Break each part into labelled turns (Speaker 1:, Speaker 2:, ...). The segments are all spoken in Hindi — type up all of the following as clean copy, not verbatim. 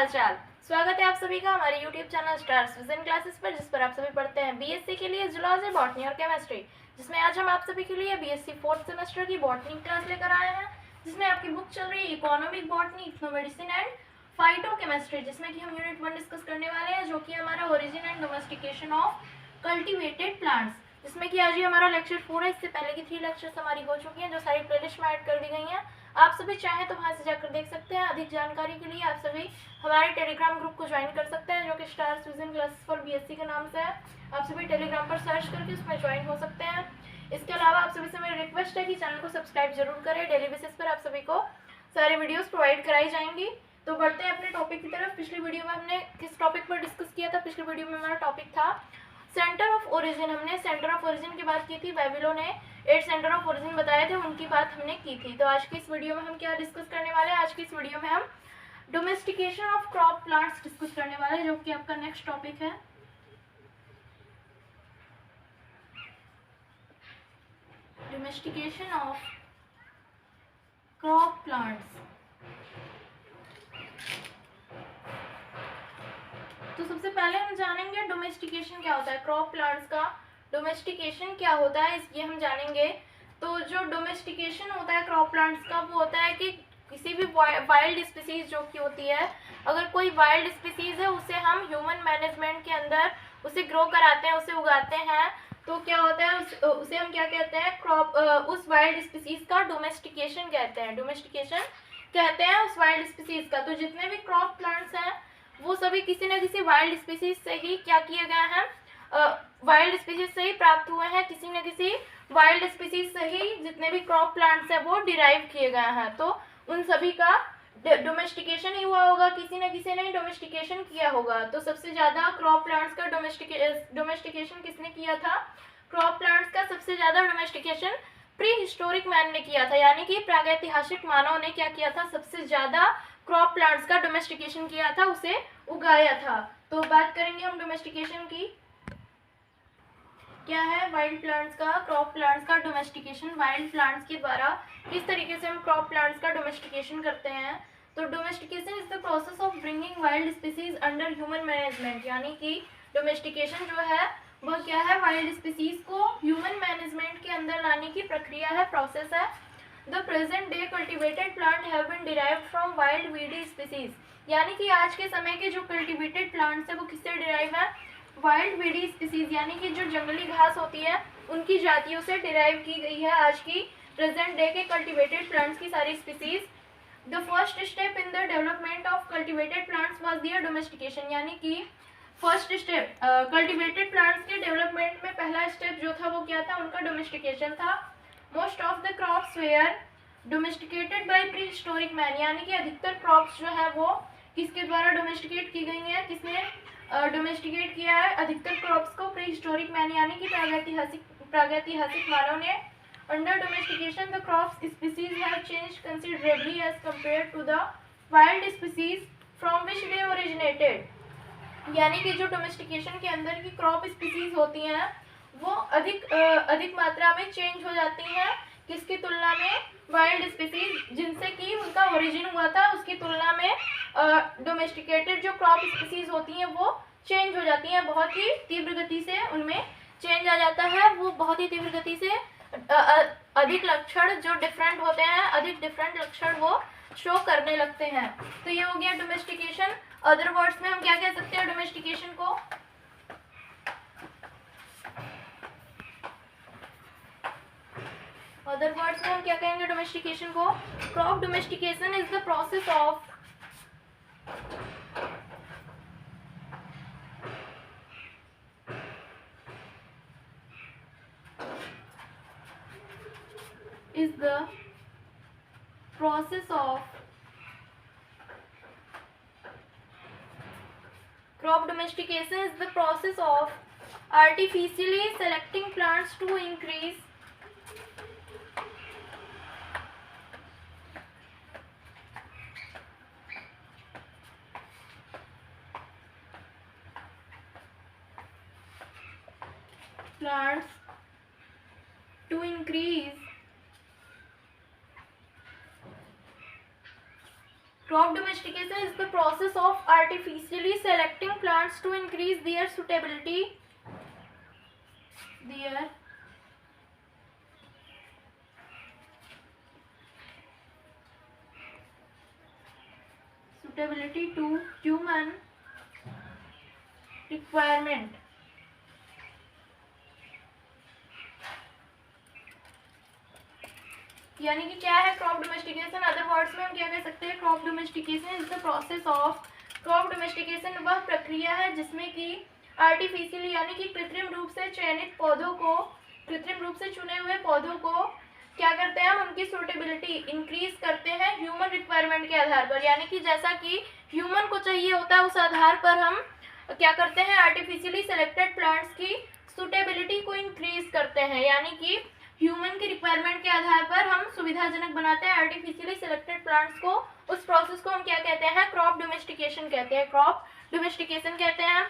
Speaker 1: हाल चाल। स्वागत है आप सभी का हमारे YouTube channel stars vision classes पर, जिस पर आप सभी पढ़ते हैं बीएससी के लिए जूलॉजी, बॉटनी और केमिस्ट्री, जिसमें आज हम आप सभी के लिए बीएससी फोर्थ सेमेस्टर की बॉटनी क्लास लेकर आए हैं, जिसमें आपकी बुक चल रही है इकोनॉमिक बॉटनी, इथनोमेडिसिन एंड फाइटोकेमिस्ट्री, जिसमें कि हम यूनिट 1 डिस्कस करने वाले हैं, जो कि हमारा origin and domestication of cultivated plants, जिसमें कि आज ही हमारा लेक्चर 4 है। इससे पहले की 3 लेक्चर्स हमारी हो चुकी हैं, जो सारी प्लेलिस्ट में ऐड कर दी गई हैं। आप सभी चाहें तो वहां से जाकर देख सकते हैं। अधिक जानकारी के लिए आप सभी हमारे टेलीग्राम ग्रुप को ज्वाइन कर सकते हैं, जो कि stars vision classes for BSc के नाम से है। आप सभी टेलीग्राम पर सर्च करके उसमें ज्वाइन हो सकते हैं। इसके अलावा आप सभी से मेरी रिक्वेस्ट है कि चैनल को सब्सक्राइब जरूर करें। डेली बेसिस पर आप सभी को सारी वीडियोस प्रोवाइड कराई जाएंगी। तो बढ़ते हैं अपने टॉपिक की तरफ। पिछली वीडियो में हमने किस टॉपिक पर डिस्कस किया था? पिछली वीडियो में हमारा टॉपिक था सेंटर ऑफ ओरिजिन। हमने सेंटर ऑफ ओरिजिन की बात की थी। बेबीलोन ने 8 सेंटर ऑफ ओरिजिन बताए थे, उनकी बात हमने की थी। तो आज की इस वीडियो में हम क्या डिस्कस करने वाले हैं? आज की इस वीडियो में हम domestication of crop plants discuss करने वाले हैं, जो कि आपका नेक्स्ट टॉपिक है। Domestication of crop plants. तो सबसे पहले हम जानेंगे डोमेस्टिकेशन क्या होता है, क्रॉप प्लांट्स का डोमेस्टिकेशन क्या होता है, ये हम जानेंगे। तो जो डोमेस्टिकेशन होता है क्रॉप प्लांट्स का, वो होता है कि किसी भी वाइल्ड स्पीसीज जो कि होती है, अगर कोई वाइल्ड स्पीसीज है, उसे हम ह्यूमन मैनेजमेंट के अंदर उसे ग्रो कराते हैं, उसे उगाते हैं, तो क्या होता है उसे हम क्या कहते हैं? क्रॉप उस वाइल्ड स्पीसीज का डोमेस्टिकेशन कहते हैं। डोमेस्टिकेशन कहते हैं उस वाइल्ड स्पीसीज का। तो जितने भी क्रॉप प्लांट्स हैं वो सभी किसी न किसी वाइल्ड स्पीसीज से ही क्या किए गए हैं? वाइल्ड स्पीसीज से ही प्राप्त हुए हैं। किसी न किसी वाइल्ड स्पीसीज से ही जितने भी क्रॉप प्लांट्स हैं वो डिराइव किए गए हैं। तो उन सभी का डोमेस्टिकेशन ही हुआ होगा, किसी न किसी ने डोमेस्टिकेशन किया होगा। तो सबसे ज्यादा क्रॉप प्लांट्स का डोमेस्टिकेशन किसने किया था? क्रॉप प्लांट्स का सबसे ज्यादा डोमेस्टिकेशन प्री हिस्टोरिक मैन ने किया था, यानी कि प्रागैतिहासिक मानव ने क्या किया था? सबसे ज्यादा क्रॉप प्लांट्स का डोमेस्टिकेशन किया था, उसे उगाया था। तो बात करेंगे हम डोमेस्टिकेशन की। क्या है वाइल्ड प्लांट्स का, क्रॉप प्लांट्स का डोमेस्टिकेशन? वाइल्ड प्लांट्स के द्वारा किस तरीके से हम क्रॉप प्लांट्स का डोमेस्टिकेशन करते हैं? तो domestication is the process of bringing wild species under human management, यानी कि डोमेस्टिकेशन जो है वह क्या है? वाइल्ड स्पीसीज को ह्यूमन मैनेजमेंट के अंदर लाने की प्रक्रिया है, प्रोसेस है। The present day cultivated plant have been derived from wild weedy species, यानी कि आज के समय के जो कल्टिवेटेड प्लांट्स है वो किससे डिराइव है? वाइल्ड वीडी स्पीसीज, यानी कि जो जंगली घास होती है उनकी जातियों से डिराइव की गई है आज की प्रेजेंट डे के कल्टिवेटेड प्लांट्स की सारी species. The first step in the development of cultivated plants was their domestication, यानी कि फर्स्ट स्टेप कल्टिवेटेड प्लांट्स के डेवलपमेंट में पहला स्टेप जो था वो क्या था? उनका डोमेस्टिकेशन था। Most of the crops were domesticated by prehistoric man, यानी कि अधिकतर क्रॉप्स जो है वो किसके द्वारा डोमेस्टिकेट की गई हैं? किसने डोमेस्टिकेट किया है अधिकतर क्रॉप्स को? प्री हिस्टोरिक मैन, यानी कि प्रागैतिहासिक मानव ने। Under domestication the crops species have changed considerably as compared to the wild species from which they originated, यानी कि जो डोमेस्टिकेशन के अंदर की क्रॉप स्पीसीज होती हैं वो अधिक मात्रा में चेंज हो जाती हैं। किसकी तुलना में? वाइल्ड स्पीसीज जिनसे कि उनका ओरिजिन हुआ था, उसकी तुलना में डोमेस्टिकेटेड जो क्रॉप स्पीसीज होती हैं वो चेंज हो जाती हैं, बहुत ही तीव्र गति से उनमें चेंज आ जाता है। वो बहुत ही तीव्र गति से अधिक लक्षण जो डिफरेंट होते हैं, अधिक डिफरेंट लक्षण वो शो करने लगते हैं। तो ये हो गया डोमेस्टिकेशन। अदर वर्ड्स में हम क्या कह सकते हैं डोमेस्टिकेशन को? अदर वर्ड्स में हम क्या कहेंगे डोमेस्टिकेशन को? Crop domestication is the process of crop domestication is the process of artificially selecting plants to increase Crop domestication is the process of artificially selecting plants to increase their suitability to human requirement. यानी कि क्या है क्रॉप डोमेस्टिकेशन? अदर वर्ड्स में हम क्या कह सकते हैं? Crop domestication is the process of, crop domestication वह प्रक्रिया है जिसमें कि आर्टिफिशियली यानी कि कृत्रिम रूप से चयनित पौधों को, कृत्रिम रूप से चुने हुए पौधों को क्या करते हैं हम? उनकी सूटेबिलिटी इंक्रीज करते हैं ह्यूमन रिक्वायरमेंट के आधार पर, यानी कि जैसा कि ह्यूमन को चाहिए होता है उस आधार पर हम क्या करते हैं? आर्टिफिशियली सेलेक्टेड प्लांट्स की सूटेबिलिटी को इंक्रीज करते हैं, यानी कि ह्यूमन की रिक्वायरमेंट के आधार पर हम सुविधाजनक बनाते हैं आर्टिफिशियली सिलेक्टेड प्लांट्स को। उस प्रोसेस को हम क्या कहते हैं? क्रॉप डोमेस्टिकेशन कहते हैं, क्रॉप डोमेस्टिकेशन कहते हैं।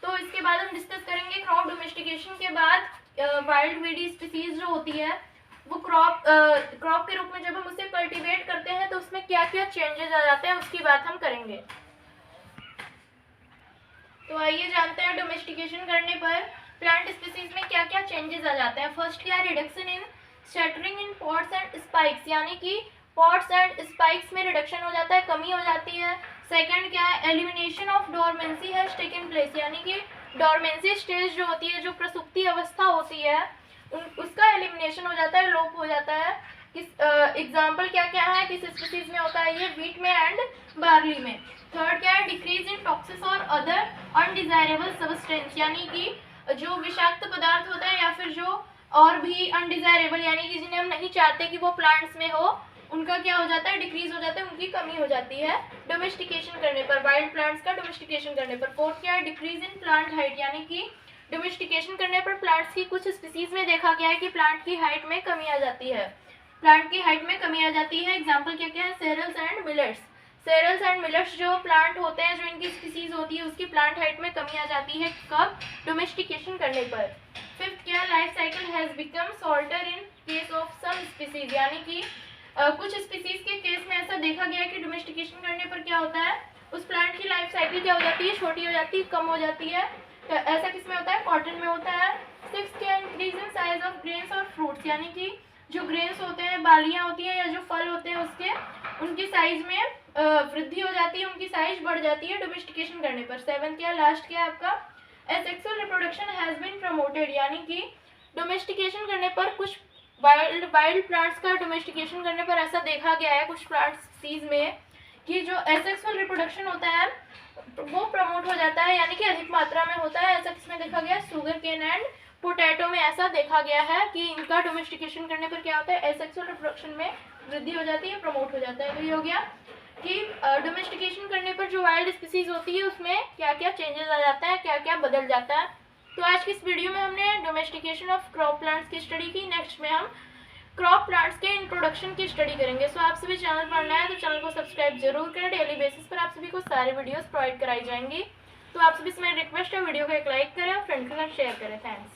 Speaker 1: तो इसके बाद हम डिस्कस करेंगे क्रॉप डोमेस्टिकेशन के बाद वाइल्ड वीडी स्पीसीज जो होती है वो क्रॉप के रूप में जब हम उसे कल्टीवेट करते हैं तो उसमें क्या क्या चेंजेस आ जाते हैं उसकी बात हम करेंगे। तो आइए जानते हैं डोमेस्टिकेशन करने पर प्लांट स्पीसीज में क्या क्या चेंजेस आ जाते हैं। फर्स्ट क्या है? Reduction in shuttering in pots and spikes, यानी कि पॉट्स एंड स्पाइक्स में रिडक्शन हो जाता है, कमी हो जाती है। सेकंड क्या है? Elimination of dormancy has taken place, यानी कि डोरमेंसी स्टेज जो होती है, जो प्रसुप्ति अवस्था होती है, उसका एलिमिनेशन हो जाता है, लोप हो जाता है। किस एग्जाम्पल क्या क्या है? किस स्पीसीज में होता है ये? व्हीट में एंड बार्ली में। थर्ड क्या है? डिक्रीज इन टॉक्सिस और अदर अनडिजायरेबल सब्सटेंस, यानी कि जो विषाक्त पदार्थ होता है या फिर जो और भी अनडिजायरेबल यानी कि जिन्हें हम नहीं चाहते कि वो प्लांट्स में हो, उनका क्या हो जाता है? डिक्रीज हो जाता है, उनकी कमी हो जाती है डोमेस्टिकेशन करने पर, वाइल्ड प्लांट्स का डोमेस्टिकेशन करने पर। फोर्थ क्या है? डिक्रीज इन प्लांट हाइट, यानी कि डोमेस्टिकेशन करने पर प्लांट्स की कुछ स्पीसीज में देखा गया है कि प्लांट की हाइट में कमी आ जाती है, प्लांट की हाइट में कमी आ जाती है। एग्जाम्पल क्या क्या है? Cereals and millets. Cereals and millets जो प्लांट होते हैं, जो इनकी स्पीसीज होती है, उसकी प्लांट हाइट में कमी आ जाती है। कब? डोमेस्टिकेशन करने पर। फिफ्थ क्या? Life cycle has become shorter in case of some species, यानी कि कुछ स्पीसीज के केस में ऐसा देखा गया है कि डोमेस्टिकेशन करने पर क्या होता है? उस प्लांट की लाइफ साइकिल क्या हो जाती है? छोटी हो जाती है, कम हो जाती है। ऐसा किसमें होता है? कॉटन में होता है। सिक्स्थ क्या? Increase in size of grains और फ्रूट्स, यानी कि जो ग्रेन्स होते हैं, बालियां होती हैं या जो फल होते हैं उसके, उनकी साइज में वृद्धि हो जाती है, उनकी साइज बढ़ जाती है डोमेस्टिकेशन करने पर। सेवन क्या? लास्ट क्या आपका? Asexual reproduction has been promoted, यानी कि डोमेस्टिकेशन करने पर कुछ वाइल्ड प्लांट्स का डोमेस्टिकेशन करने पर ऐसा देखा गया है कुछ प्लांट्स स्पीसीज में कि जो एसेक्सुअल रिप्रोडक्शन होता है वो प्रमोट हो जाता है, यानी कि अधिक मात्रा में होता है। ऐसा किसमें देखा गया? शुगर केन एंड पोटैटो में ऐसा देखा गया है कि इनका डोमेस्टिकेशन करने पर क्या होता है? एसेक्सुअल रिप्रोडक्शन में वृद्धि हो जाती है, प्रमोट हो जाता है। तो ये हो गया कि डोमेस्टिकेशन करने पर जो वाइल्ड स्पीसीज होती है उसमें क्या क्या चेंजेस आ जाता है, क्या क्या बदल जाता है। तो आज की इस वीडियो में हमने डोमेस्टिकेशन ऑफ क्रॉप प्लांट्स की स्टडी की। नेक्स्ट में हम क्रॉप प्लांट्स के इंट्रोडक्शन की स्टडी करेंगे। सो आप सभी चैनल पर नए हैं तो चैनल को सब्सक्राइब जरूर करें। डेली बेसिस पर आप सभी को सारे वीडियोस प्रोवाइड कराई जाएंगी। तो आप सभी से मेरी रिक्वेस्ट है वीडियो को एक लाइक करें और फ्रेंड के साथ शेयर करें। थैंक्स।